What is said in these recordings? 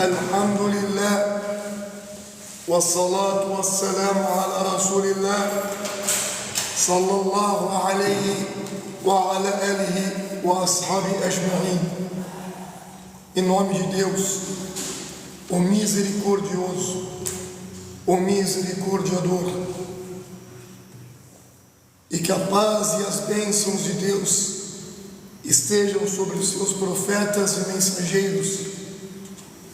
الحمد لله والصلاة والسلام على رسول الله صلى الله عليه وعلى آله وأصحابه أجمعين. Em nome de Deus, o misericordioso, o misericordiador, e que a paz e as bênçãos de Deus estejam sobre os seus profetas e mensageiros,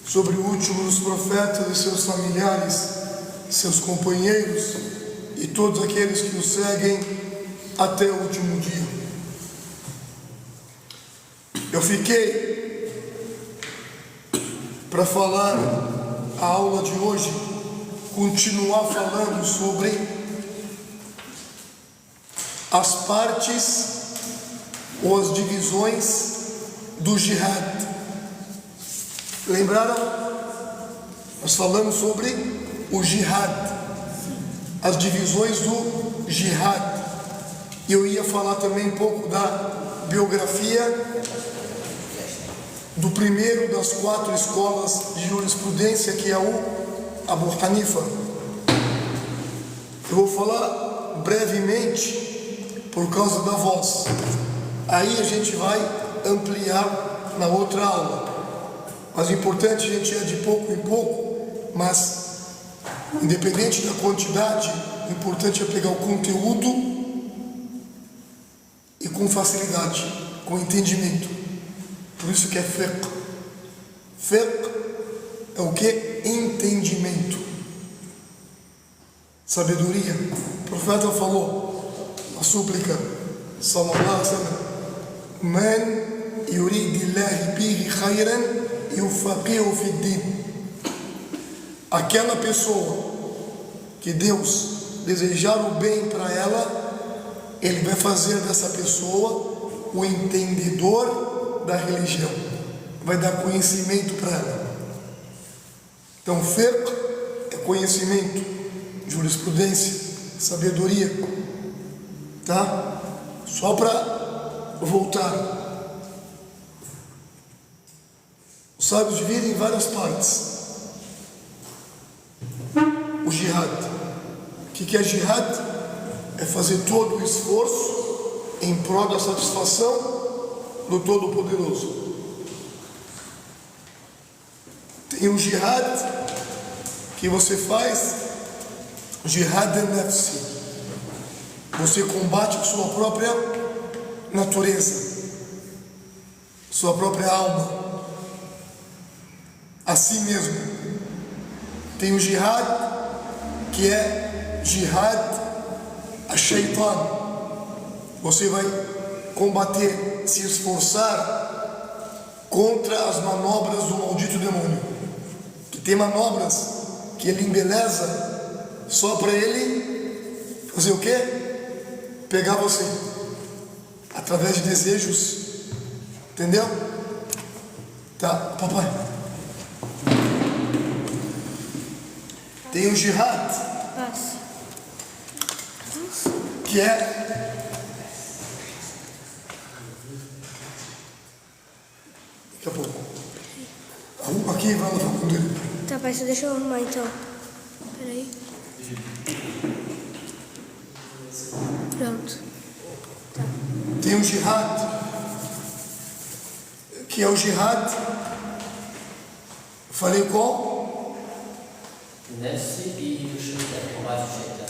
sobre o último dos profetas e seus familiares, seus companheiros e todos aqueles que o seguem até o último dia. Eu fiquei para falar a aula de hoje, continuar falando sobre as partes ou as divisões do jihad. Lembraram? Nós falamos sobre o jihad, as divisões do jihad. E eu ia falar também um pouco da biografia do primeiro das 4 escolas de jurisprudência, que é o Abu Hanifa. Eu vou falar brevemente por causa da voz. Aí a gente vai ampliar na outra aula. Mas o importante, a gente é de pouco em pouco, mas independente da quantidade, o importante é pegar o conteúdo e com facilidade, com entendimento. Por isso que é fiqh. Fiqh é o que? Entendimento. Sabedoria. O profeta falou, a súplica, sallallahu alaihi wasallam, man yuridillahi bihi khayran yufaqihu fi din. Aquela pessoa que Deus desejar o bem para ela, Ele vai fazer dessa pessoa o entendedor da religião, vai dar conhecimento para ela. Então, fiqh é conhecimento, jurisprudência, sabedoria, tá? Só para voltar. Os sábios dividem em várias partes. O jihad. O que é jihad? É fazer todo o esforço em prol da satisfação do Todo-Poderoso. Tem o jihad que você faz, jihad nafsi. Você combate a sua própria natureza, sua própria alma, a si mesmo. Tem o jihad que é jihad a-shaytan. Você vai combater, se esforçar contra as manobras do maldito demônio, que tem manobras que ele embeleza só para ele fazer o quê? Pegar você através de desejos. Entendeu? Tá, papai. Tem o jihad que é daqui a pouco. Arruma aqui e vai lavar com ele. Tá, pai, só deixa eu arrumar então. Peraí. Pronto. Tá. Tem o jihad, que é o jihad. Falei qual?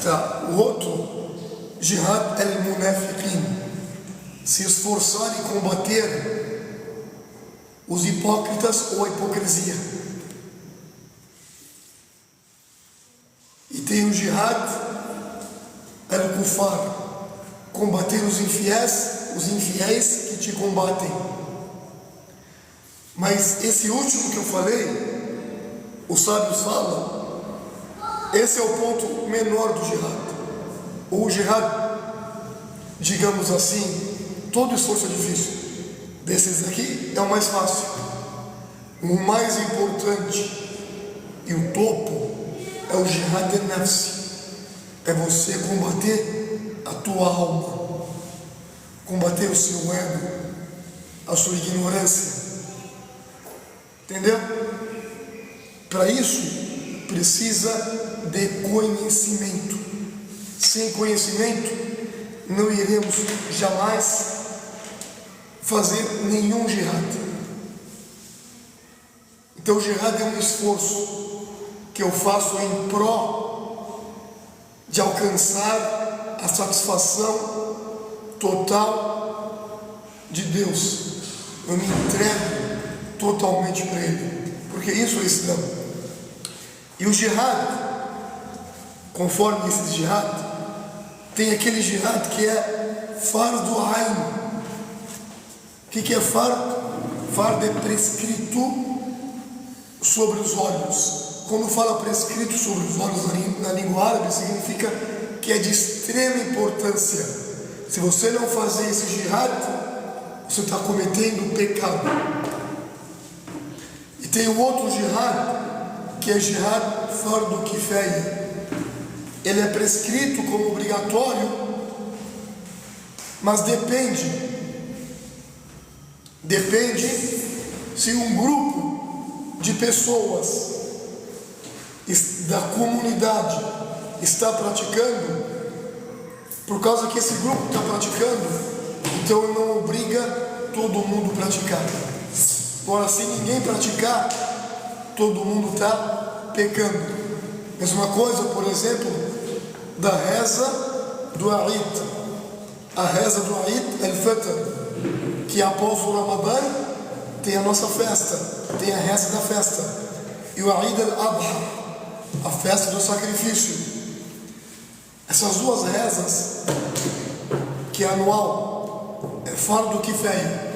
Tá. O outro, jihad al-munafiqin. Se esforçar e combater os hipócritas ou a hipocrisia. E tem o jihad al-kufar, combater os infiéis que te combatem. Mas esse último que eu falei, os sábios falam, esse é o ponto menor do jihad. O jihad, digamos assim, todo esforço é difícil. Desses aqui é o mais fácil. O mais importante e o topo é o jihad nafsi. É você combater a tua alma, combater o seu ego, a sua ignorância. Entendeu? Para isso, precisa de conhecimento. Sem conhecimento, não iremos jamais fazer nenhum jihad. Então, o jihad é um esforço que eu faço em pró de alcançar a satisfação total de Deus. Eu me entrego totalmente para Ele, porque isso é Islã. E o jihad, conforme esse jihad, tem aquele jihad que é fardu ain. O que é fardo? Fardo é prescrito sobre os olhos. Quando fala prescrito sobre os olhos na língua árabe, significa que é de extrema importância. Se você não fazer esse jihad, você está cometendo pecado. E tem o outro jihad, que é jihad fardu kifaya. Ele é prescrito como obrigatório, mas depende se um grupo de pessoas da comunidade está praticando, por causa que esse grupo está praticando, então ele não obriga todo mundo a praticar. Agora, se ninguém praticar, todo mundo está pecando. Mesma coisa, por exemplo, da reza do Eid. A reza do Eid al-Fitr, que após o Ramadã tem a nossa festa, tem a reza da festa. E o Eid al-Adha, a festa do sacrifício. Essas duas rezas, que é anual, é fardu kifaya.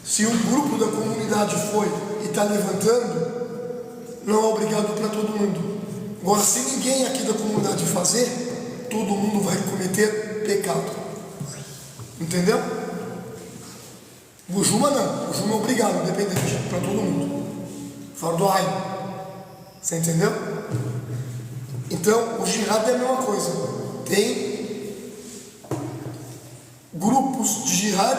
Se um grupo da comunidade foi e está levantando, não é obrigado para todo mundo. Agora, se ninguém aqui da comunidade fazer, todo mundo vai cometer pecado. Entendeu? O Juma não. O Juma é obrigado, independente, para todo mundo. Fardu ain. Você entendeu? Então, o jihad é a mesma coisa. Tem grupos de jihad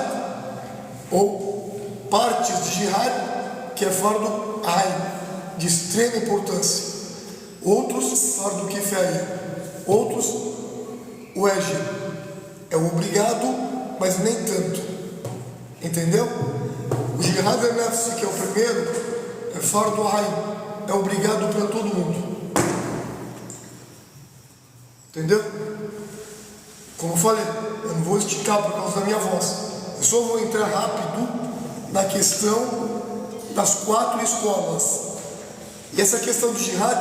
ou partes de jihad que é fardu ain, de extrema importância. Outros fardu kifaya, outros wajib, é obrigado, mas nem tanto. Entendeu? O jihad al-nafsi, que é o primeiro, é fardu ain, é obrigado para todo mundo. Entendeu? Como eu falei, eu não vou esticar por causa da minha voz. Eu só vou entrar rápido na questão das 4 escolas. E essa questão do jihad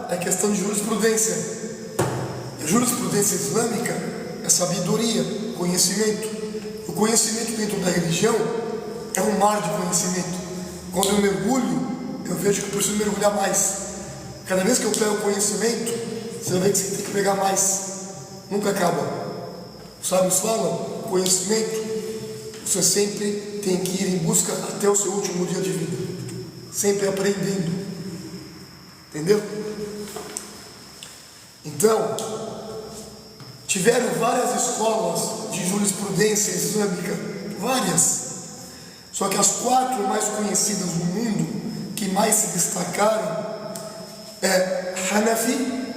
é questão de jurisprudência. A jurisprudência islâmica é sabedoria, conhecimento. O conhecimento dentro da religião é um mar de conhecimento. Quando eu mergulho, eu vejo que eu preciso mergulhar mais. Cada vez que eu pego conhecimento, você vai ver que você tem que pegar mais. Nunca acaba. Os sábios falam, conhecimento, você sempre tem que ir em busca até o seu último dia de vida. Sempre aprendendo. Entendeu? Então, tiveram várias escolas de jurisprudência islâmica, várias. Só que as 4 mais conhecidas no mundo, que mais se destacaram, é Hanafi,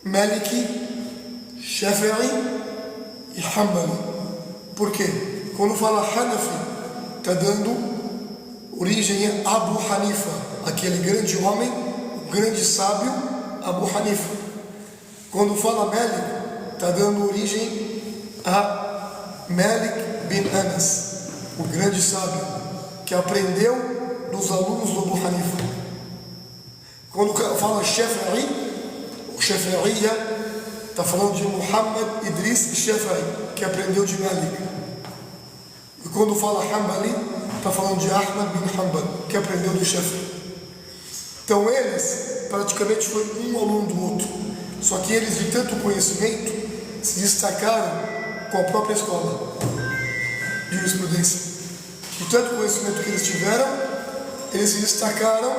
Maliki, Shafi'i e Hanbali. Por quê? Quando fala Hanafi, está dando origem a Abu Hanifa, aquele grande homem, o grande sábio Abu Hanifa. Quando fala Malik, está dando origem a Malik bin Anas, o grande sábio, que aprendeu dos alunos do Abu Hanifa. Quando fala Shafi'i, o Shafi'iyya está falando de Muhammad Idris Shafi'i, que aprendeu de Malik. E quando fala Hanbali, está falando de Ahmad bin Hanbal, que aprendeu do Shafi'i. Então eles, praticamente foi um aluno do outro. Só que eles, de tanto conhecimento, se destacaram com a própria escola de jurisprudência. De tanto conhecimento que eles tiveram, eles se destacaram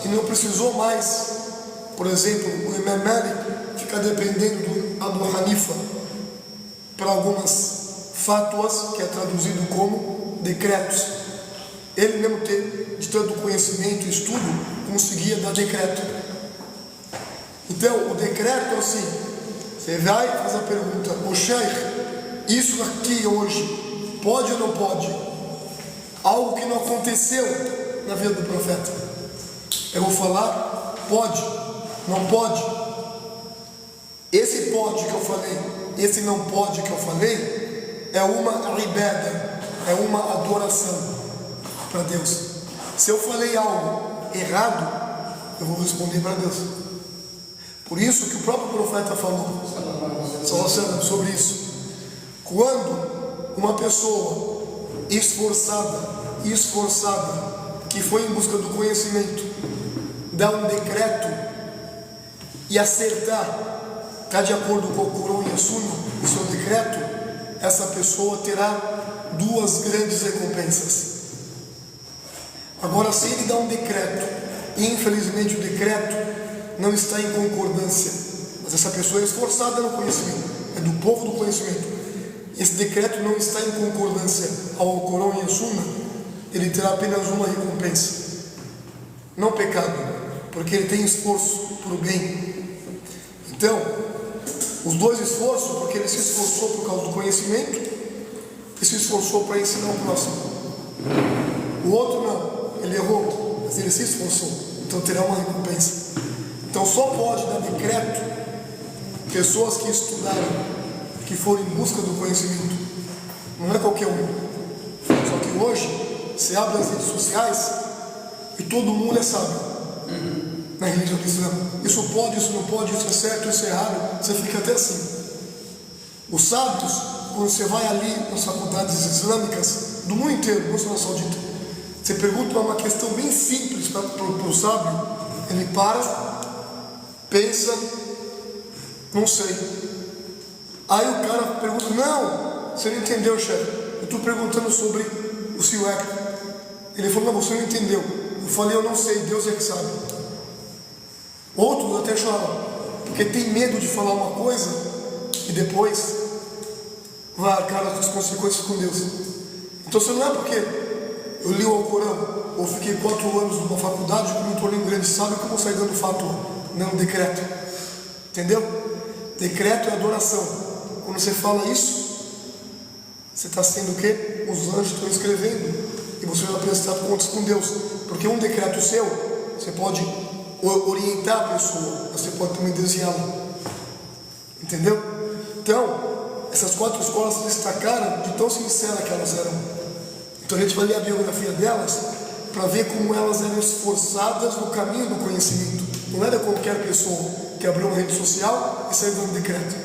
e não precisou mais, por exemplo, o Imam Malik ficar dependendo do Abu Hanifa para algumas fatuas, que é traduzido como decretos. Ele mesmo ter, de tanto conhecimento e estudo, conseguia dar decreto. Então, o decreto é assim: você vai e faz a pergunta, o Sheikh, isso aqui hoje, pode ou não pode? Algo que não aconteceu na vida do profeta. Eu vou falar, pode, não pode. Esse pode que eu falei, esse não pode que eu falei, é uma ibada, é uma adoração para Deus. Se eu falei algo errado, eu vou responder para Deus. Por isso que o próprio profeta falou sobre isso. Quando uma pessoa esforçada, que foi em busca do conhecimento, dá um decreto e acertar, está de acordo com o Corão e a Sunna, o seu decreto, essa pessoa terá duas grandes recompensas. Agora, se ele dá um decreto e infelizmente o decreto não está em concordância, mas essa pessoa é esforçada no conhecimento, é do povo do conhecimento, esse decreto não está em concordância ao Corão e à Sunna, ele terá apenas uma recompensa, não pecado, porque ele tem esforço para o bem. Então, os dois esforços, porque ele se esforçou por causa do conhecimento e se esforçou para ensinar o próximo. O outro não, ele errou, mas ele se esforçou, então terá uma recompensa. Então só pode dar decreto pessoas que estudaram, que foram em busca do conhecimento. Não é qualquer um. Só que hoje você abre as redes sociais e todo mundo é sábio na religião do Islã. Isso pode, isso não pode, isso é certo, isso é errado. Você fica até assim. Os sábios, quando você vai ali nas faculdades islâmicas do mundo inteiro, não só na Saudita, você pergunta uma questão bem simples para o sábio, ele para, pensa, não sei. Aí o cara pergunta, não, você não entendeu, chefe. Eu estou perguntando sobre o siwak. Ele falou, não, você não entendeu. Eu falei, eu não sei, Deus é que sabe. Outros até choram, porque tem medo de falar uma coisa e depois vai arcar as consequências com Deus. Então você não é porque eu li o Alcorão ou fiquei 4 anos numa faculdade que me tornei um grande sábio que eu vou sair dando fato, não decreto. Entendeu? Decreto é adoração. Quando você fala isso, você está sendo o quê? Os anjos estão escrevendo e você vai prestar contas com Deus, porque um decreto seu, você pode orientar a pessoa, você pode também desviá-la. Entendeu? Então, essas 4 escolas se destacaram de tão sinceras que elas eram. Então a gente vai ler a biografia delas para ver como elas eram esforçadas no caminho do conhecimento. Não era qualquer pessoa que abriu uma rede social e saiu dando decreto.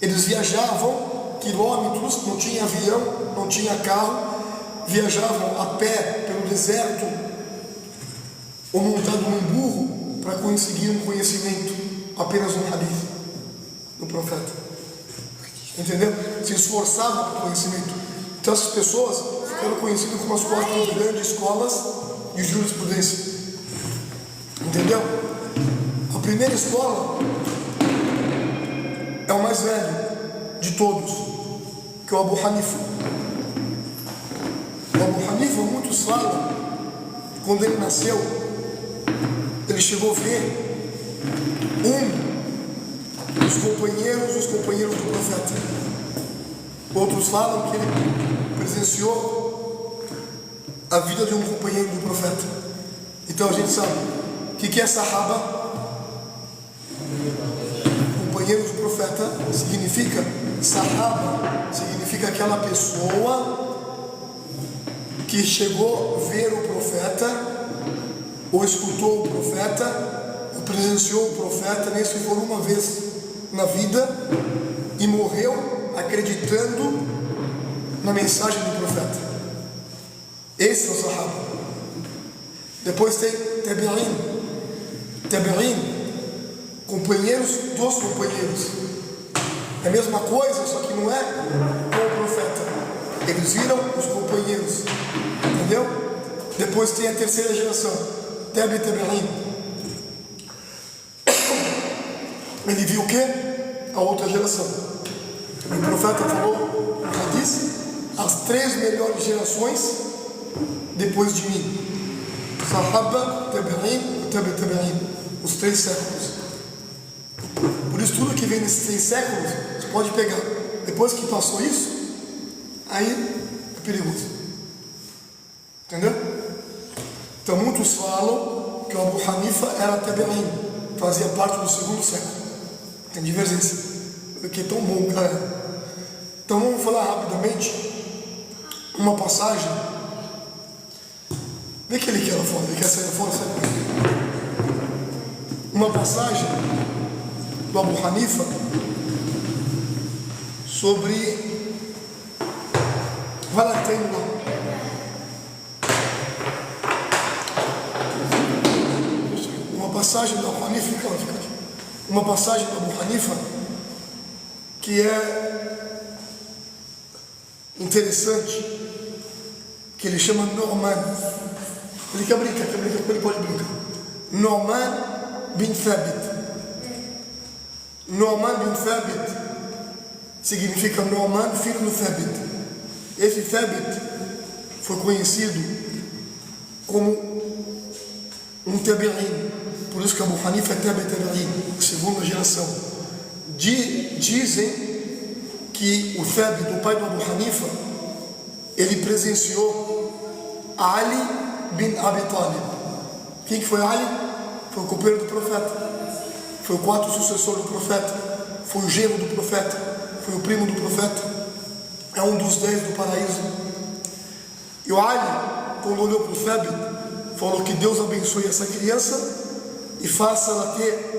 Eles viajavam quilômetros, não tinha avião, não tinha carro, viajavam a pé pelo deserto ou montado num burro para conseguir um conhecimento, apenas um hadith do profeta. Entendeu? Se esforçavam pelo conhecimento. Então essas pessoas ficaram conhecidas como as 4 grandes escolas de jurisprudência. Entendeu? A primeira escola é o mais velho de todos, que é o Abu Hanifa. O Abu Hanifa, muitos falam, quando ele nasceu, ele chegou a ver os companheiros do profeta. Outros falam que ele presenciou a vida de um companheiro do profeta. Então a gente sabe o que é Sahaba. Companheiro do profeta significa, Sahaba significa aquela pessoa que chegou a ver o profeta, ou escutou o profeta, ou presenciou o profeta, nem se for uma vez na vida, e morreu acreditando na mensagem do profeta. Esse é o Sahaba. Depois tem Tabi'in, companheiros dos companheiros. É a mesma coisa, só que não é com o profeta. Eles viram os companheiros. Entendeu? Depois tem a terceira geração, Tabi'in. Ele viu o quê? A outra geração. O profeta falou, já disse, as 3 melhores gerações depois de mim. Sahaba, Tabi'in, Tabi'in, os 3 séculos. Por isso, tudo que vem nesses 3 séculos, você pode pegar. Depois que passou isso, aí é perigoso. Entendeu? Então, muitos falam que o Abu Hanifa era Tabi'in, fazia parte do 2º século. Tem divergência, porque é tão bom, cara. Então, vamos falar rapidamente uma passagem. Vê que ele quer lá fora, ele quer sair fora, sabe? Uma passagem do Abu Hanifa sobre. Vai lá, tem lá. Uma passagem do Abu Hanifa, fica aqui. Uma passagem do Abu Hanifa que é interessante, que ele chama Nu'man. Ele quer brincar, ele pode brincar. Nu'man bin Thabit. Nu'man bin Thabit significa Nu'man, filho do Thabit. Esse Thabit foi conhecido como um Tabi'in. Por isso que Abu Hanifa é Tabi'in, 2ª geração. Dizem que o Thabit, o pai do Abu Hanifa, ele presenciou Ali bin Abi Talib. Quem que foi Ali? Foi o companheiro do profeta. Foi o 4º sucessor do profeta. Foi o genro do profeta. Foi o primo do profeta. É um dos 10 do paraíso. E o Ali, quando olhou para o Thabit, falou que Deus abençoe essa criança e faça ela ter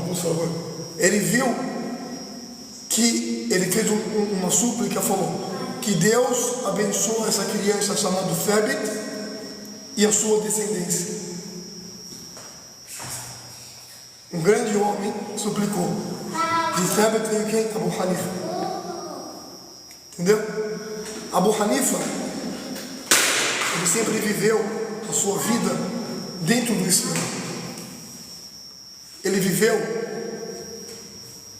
por favor. Ele viu que ele fez uma súplica, falou que Deus abençoe essa criança chamada Thabit e a sua descendência. Um grande homem suplicou. De Thabit veio quem? Abu Hanifa. Entendeu? Abu Hanifa, ele sempre viveu a sua vida dentro do Islã. Ele viveu,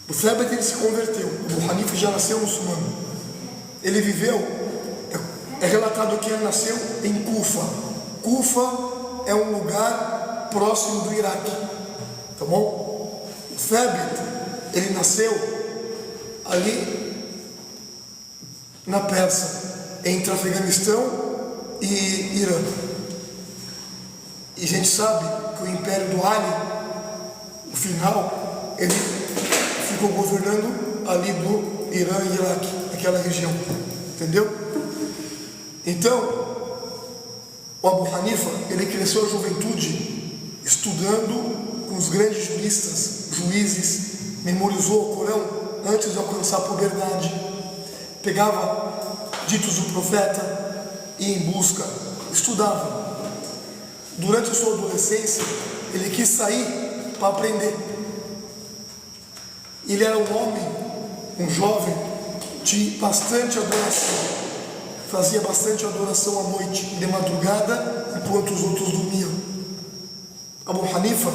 o Thabit ele se converteu, o Hanifa já nasceu muçulmano. Ele viveu, é relatado que ele nasceu em Kufa. Kufa é um lugar próximo do Iraque, tá bom? O Thabit, ele nasceu ali na Pérsia, entre Afeganistão e Irã. E a gente sabe que o Império do Ali, no final, ele ficou governando ali do Irã e Iraque, aquela região, entendeu? Então, o Abu Hanifa, ele cresceu a juventude estudando com os grandes juízes, memorizou o Corão antes de alcançar a puberdade, pegava ditos do profeta e em busca, estudava. Durante a sua adolescência, ele quis sair para aprender. Ele era um homem, um jovem de bastante adoração, fazia bastante adoração à noite, de madrugada, enquanto os outros dormiam. Abu Hanifa,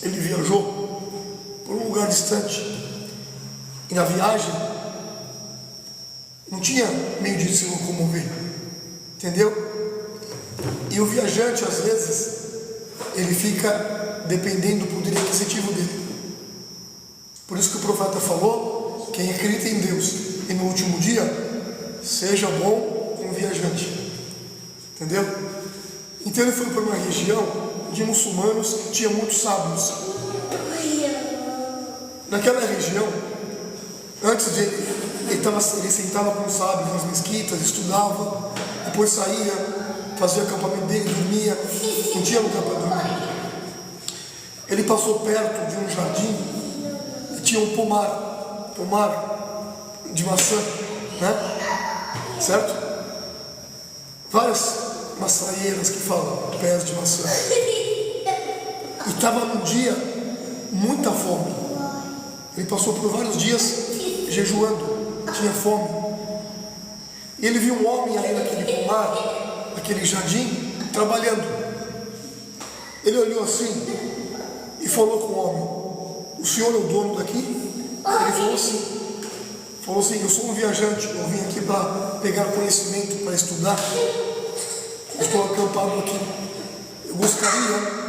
ele viajou por um lugar distante, e na viagem não tinha meio de se locomover, entendeu? E o viajante, às vezes, ele fica dependendo do poder aquisitivo dele. Por isso que o profeta falou: quem acredita em Deus e no último dia, seja bom como viajante. Entendeu? Então ele foi para uma região de muçulmanos que tinha muitos sábios. Naquela região, antes de ele sentava com os sábios nas mesquitas, estudava, depois saía, fazia acampamento dele, dormia, não tinha lugar para dormir. Ele passou perto de um jardim e tinha um pomar de maçã, né? Certo? Várias maçaieiras que falam pés de maçã. E estava num dia muita fome. Ele passou por vários dias jejuando, tinha fome. E ele viu um homem ali naquele pomar, naquele jardim, trabalhando. Ele olhou assim e falou com o homem: o senhor é o dono daqui? Ele falou assim. falou assim, eu sou um viajante, eu vim aqui para pegar conhecimento, para estudar, estou acampado aqui, eu gostaria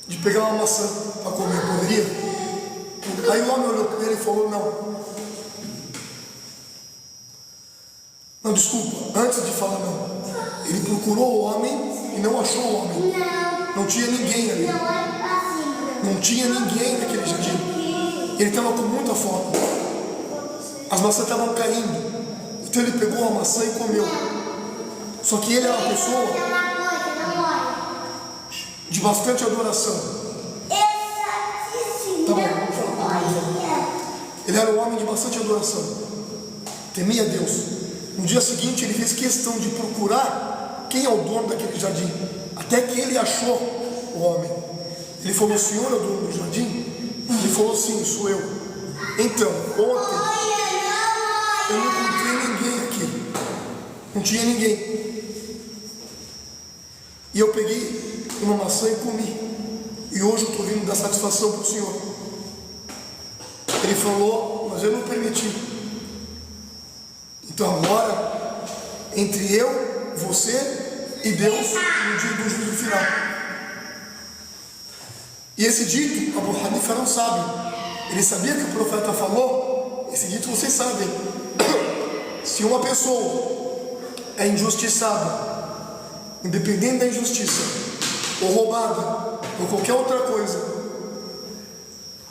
de pegar uma maçã para comer, poderia? Aí o homem olhou para ele e falou, não, desculpa, antes de falar não, ele procurou o homem e não achou o homem, não tinha ninguém ali, não tinha ninguém naquele jardim. Ele estava com muita fome, as maçãs estavam caindo, então ele pegou a maçã e comeu. Só que ele era uma pessoa de bastante adoração. Tá bom, vamos falar. Ele era um homem de bastante adoração, temia Deus. No dia seguinte ele fez questão de procurar quem é o dono daquele jardim, até que ele achou o homem. Ele falou, o senhor é o dono do jardim? Ele falou, sim, sou eu. Então, ontem eu não encontrei ninguém aqui, não tinha ninguém, e eu peguei uma maçã e comi, e hoje eu estou vindo dar satisfação para o senhor. Ele falou, mas eu não permiti. Então agora, entre eu, você e Deus, no dia do juízo final. E esse dito, Abu Hanifa não sabe. Ele sabia que o profeta falou. Esse dito vocês sabem. Se uma pessoa é injustiçada, independente da injustiça, ou roubada, ou qualquer outra coisa,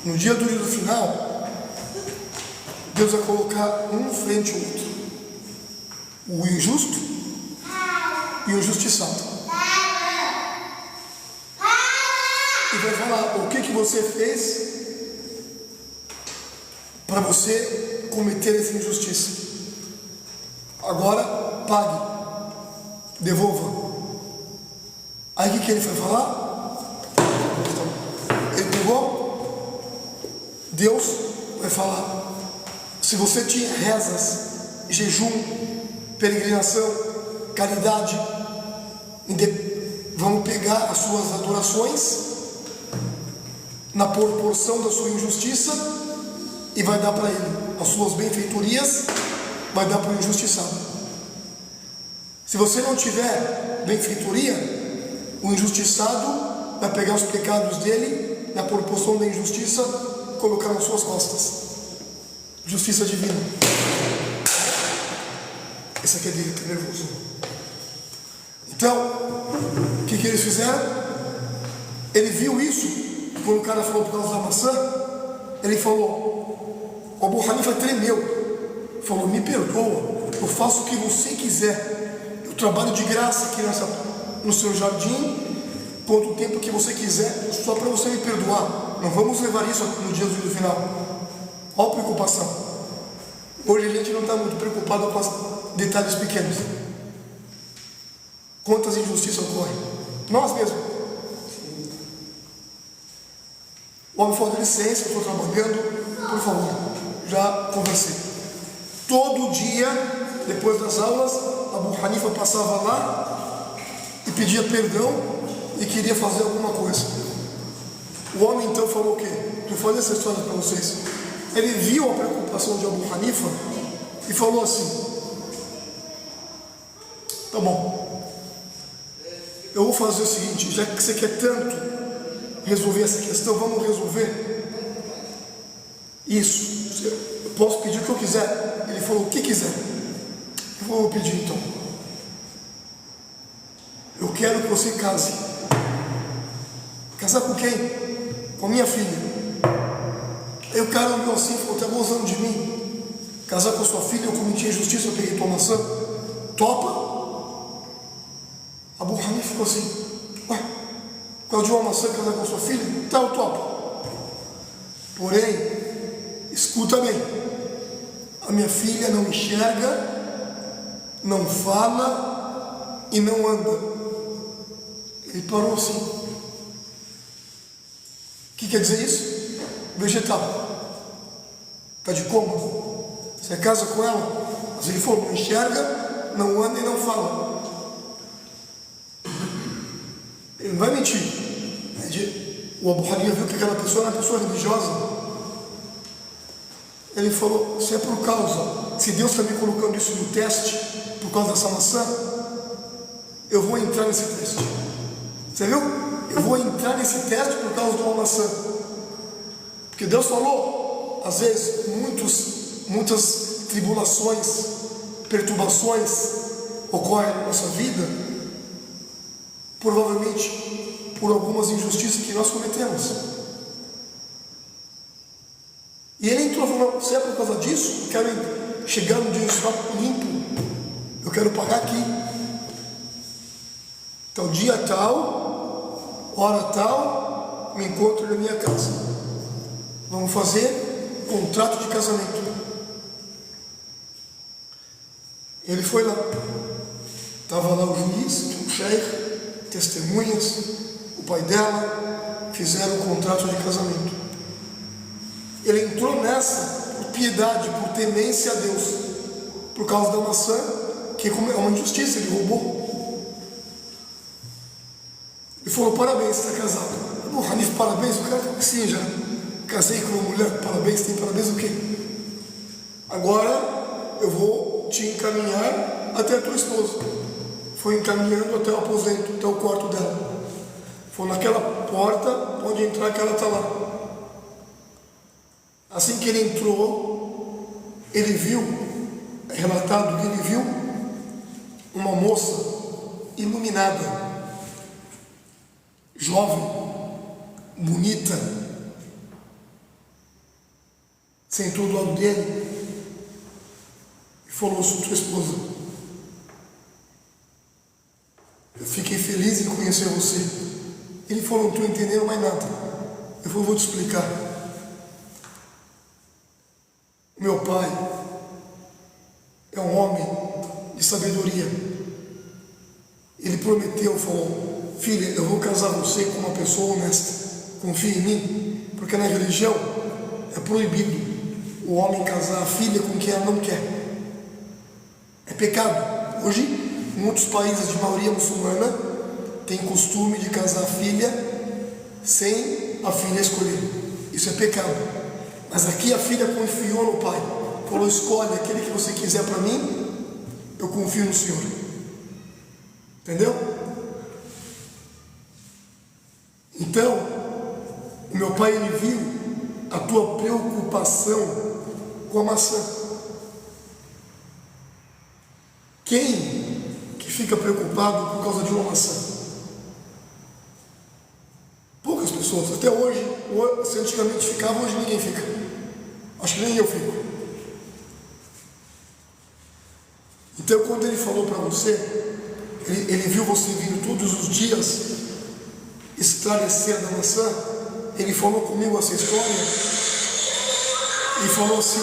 no dia do juízo final, Deus vai colocar um frente ao outro, o injusto e o injustiçado, e vai falar, o que você fez para você cometer essa injustiça? Agora pague, devolva. Aí o que ele foi falar? Ele pegou, Deus vai falar, se você tinha rezas, jejum, peregrinação, caridade, vamos pegar as suas adorações na proporção da sua injustiça e vai dar para ele. As suas benfeitorias vai dar para o injustiçado. Se você não tiver benfeitoria, o injustiçado vai pegar os pecados dele na proporção da injustiça e colocar nas suas costas. Justiça divina. Esse aqui é dele, tá nervoso. Então, o que eles fizeram? Ele viu isso. Quando o cara falou por causa da maçã, ele falou, o Abu Hanifa tremeu, falou, me perdoa, eu faço o que você quiser, eu trabalho de graça aqui no seu jardim, quanto tempo que você quiser, só para você me perdoar, não vamos levar isso no dia do juízo final. Olha a preocupação. Hoje a gente não está muito preocupado com os detalhes pequenos. Quantas injustiças ocorrem? Nós mesmos. O homem falou, licença, eu estou trabalhando, por favor, já conversei. Todo dia, depois das aulas, Abu Hanifa passava lá e pedia perdão e queria fazer alguma coisa. O homem então falou o quê? Eu falei essa história para vocês. Ele viu a preocupação de Abu Hanifa e falou assim, tá bom, eu vou fazer o seguinte, já que você quer tanto resolver essa questão, vamos resolver isso. Eu posso pedir o que eu quiser. Ele falou, o que quiser. Eu vou pedir então. Eu quero que você case. Casar com quem? Com a minha filha. Aí o cara olhou assim e falou, tá gozando de mim? Casar com a sua filha, eu cometi injustiça, eu peguei tua maçã. Topa? Abu Hanifa ficou assim, ué, por causa de uma maçã, casar com a sua filha? Tá, eu topo. Porém, escuta bem, a minha filha não enxerga, não fala e não anda. Ele parou assim. O que quer dizer isso? Vegetal. Está de coma. Você casa com ela, mas ele falou, não enxerga, não anda e não fala. Ele não vai mentir. O Abu Hanifa viu que aquela pessoa era uma pessoa religiosa. Ele falou, se é por causa, se Deus está me colocando isso no teste, por causa dessa maçã, eu vou entrar nesse teste. Você viu? Eu vou entrar nesse teste por causa de uma maçã. Porque Deus falou, às vezes, muitas tribulações, perturbações ocorrem na nossa vida, provavelmente por algumas injustiças que nós cometemos. E ele entrou e falou, se é por causa disso, eu quero chegar no dia limpo, eu quero pagar aqui. Então dia tal, hora tal, me encontro na minha casa. Vamos fazer contrato de casamento. Ele foi lá. Estava lá o juiz, o sheikh, testemunhas, o pai dela, fizeram o contrato de casamento. Ele entrou nessa por piedade, por temência a Deus, por causa da maçã, que é uma injustiça, ele roubou. Ele falou, parabéns, você está casado. O Hanif, parabéns, o cara, sim, já casei com uma mulher, parabéns, tem parabéns o quê? Agora eu vou te encaminhar até a tua esposa. Foi encaminhando até o aposento, até o quarto dela. Foi naquela porta, pode entrar que ela está lá. Assim que ele entrou, ele viu, é relatado que ele viu uma moça iluminada, jovem, bonita, sentou do lado dele e falou, sou tua esposa. Eu fiquei feliz em conhecer você. Ele falou, não estou entendendo mais nada. Eu falei, vou te explicar. Meu pai é um homem de sabedoria. Ele prometeu, falou, filha, eu vou casar você com uma pessoa honesta. Confia em mim, porque na religião é proibido o homem casar a filha com quem ela não quer. É pecado. Hoje, em outros países de maioria muçulmana, tem costume de casar a filha sem a filha escolher. Isso é pecado. Mas aqui a filha confiou no pai. Falou, escolhe aquele que você quiser para mim, eu confio no Senhor. Entendeu? Então, o meu pai, ele viu a tua preocupação com a maçã. Quem que fica preocupado por causa de uma maçã? Poucas pessoas. Até hoje, se antigamente ficava, hoje ninguém fica. Acho que nem eu fico. Então, quando ele falou para você, ele viu você vindo todos os dias esclarecer da maçã, ele falou comigo essa história e falou assim,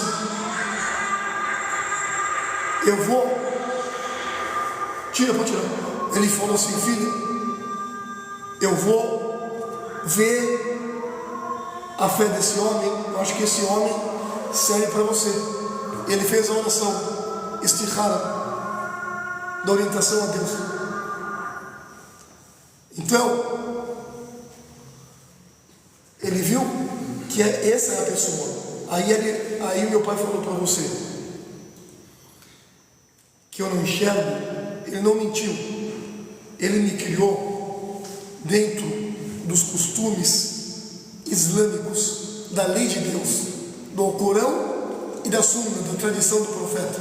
eu vou, pode tirar. Ele falou assim, filho, eu vou ver a fé desse homem, eu acho que esse homem serve para você. Ele fez a oração istikhara, da orientação a Deus. Então, ele viu que essa é a pessoa. Aí meu pai falou para você que eu não enxergo. Ele não mentiu. Ele me criou dentro dos costumes islâmicos, da lei de Deus, do Corão e da Sunna, da tradição do profeta.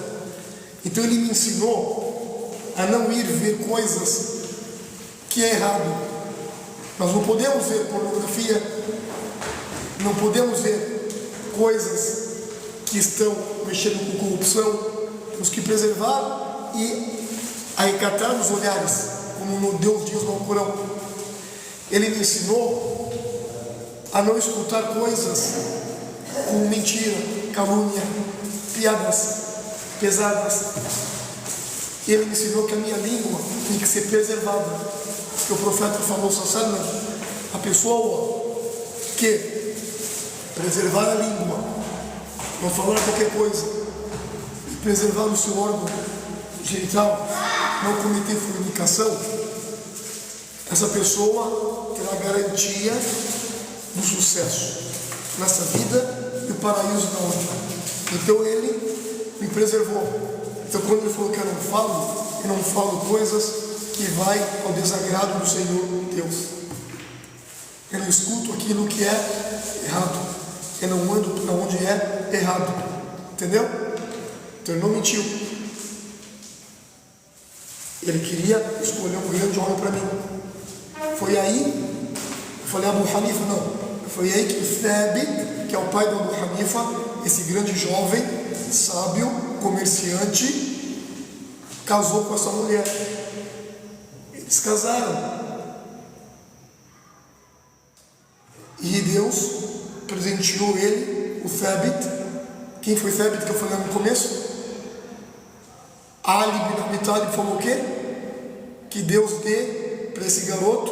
Então ele me ensinou a não ir ver coisas que é errado. Nós não podemos ver pornografia, não podemos ver coisas que estão mexendo com corrupção. Temos que preservar e arecatar os olhares, como Deus diz no Corão. Ele me ensinou a não escutar coisas com mentira, calúnia, piadas pesadas. Ele me ensinou que a minha língua tem que ser preservada. Que o profeta falou, a pessoa que preservar a língua, não falar qualquer coisa, e preservar o seu órgão genital, não cometer fornicação, essa pessoa terá garantia do sucesso nessa vida e o paraíso na outra. Então ele me preservou. Então quando ele falou que eu não falo coisas que vai ao desagrado do Senhor Deus. Eu não escuto aquilo que é errado. Eu não ando para onde é errado. Entendeu? Então ele não mentiu. Ele queria escolher um grande homem para mim. Foi aí, eu falei Abu Hanifa, não. Foi aí que o Thabit, que é o pai do Abu Hanifa, esse grande jovem, sábio, comerciante, casou com essa mulher. Eles casaram. E Deus presenteou ele, o Thabit. Quem foi Thabit que eu falei no começo? Ali bin Abi Talib falou o quê? Que Deus dê para esse garoto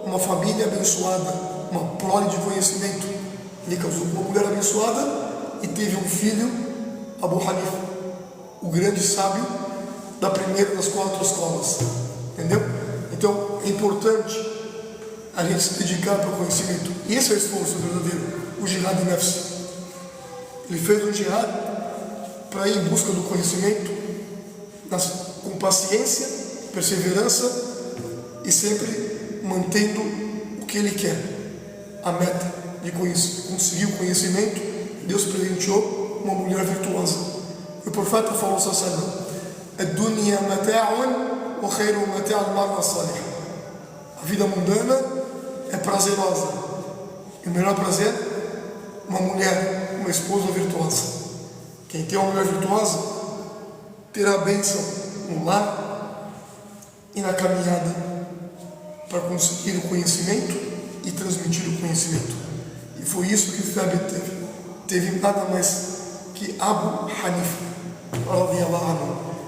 uma família abençoada, uma prole de conhecimento. Ele casou com uma mulher abençoada e teve um filho, Abu Hanifa, o grande sábio da primeira das 4 escolas. Entendeu? Então é importante a gente se dedicar para o conhecimento. E esse é o esforço verdadeiro, o jihad nafs. Ele fez um jihad para ir em busca do conhecimento, com paciência, perseverança e sempre mantendo o que ele quer, a meta de conseguir o conhecimento. Deus presenteou uma mulher virtuosa. O profeta falou "Ad-dunya mata'un wa khairu mata'ul mar'a salih". A vida mundana é prazerosa e o melhor prazer, uma mulher, uma esposa virtuosa. Quem tem uma mulher virtuosa terá a bênção no lar e na caminhada para conseguir o conhecimento e transmitir o conhecimento. E foi isso que o Thabit teve. Teve nada mais que Abu Hanifa,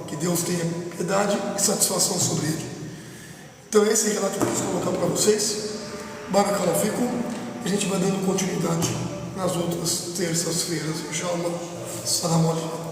que Deus tenha piedade e satisfação sobre ele. Então esse relato que eu quis colocar para vocês. Barakallahu fikum. A gente vai dando continuidade nas outras terças-feiras, inshallah. Assalamu alaikum.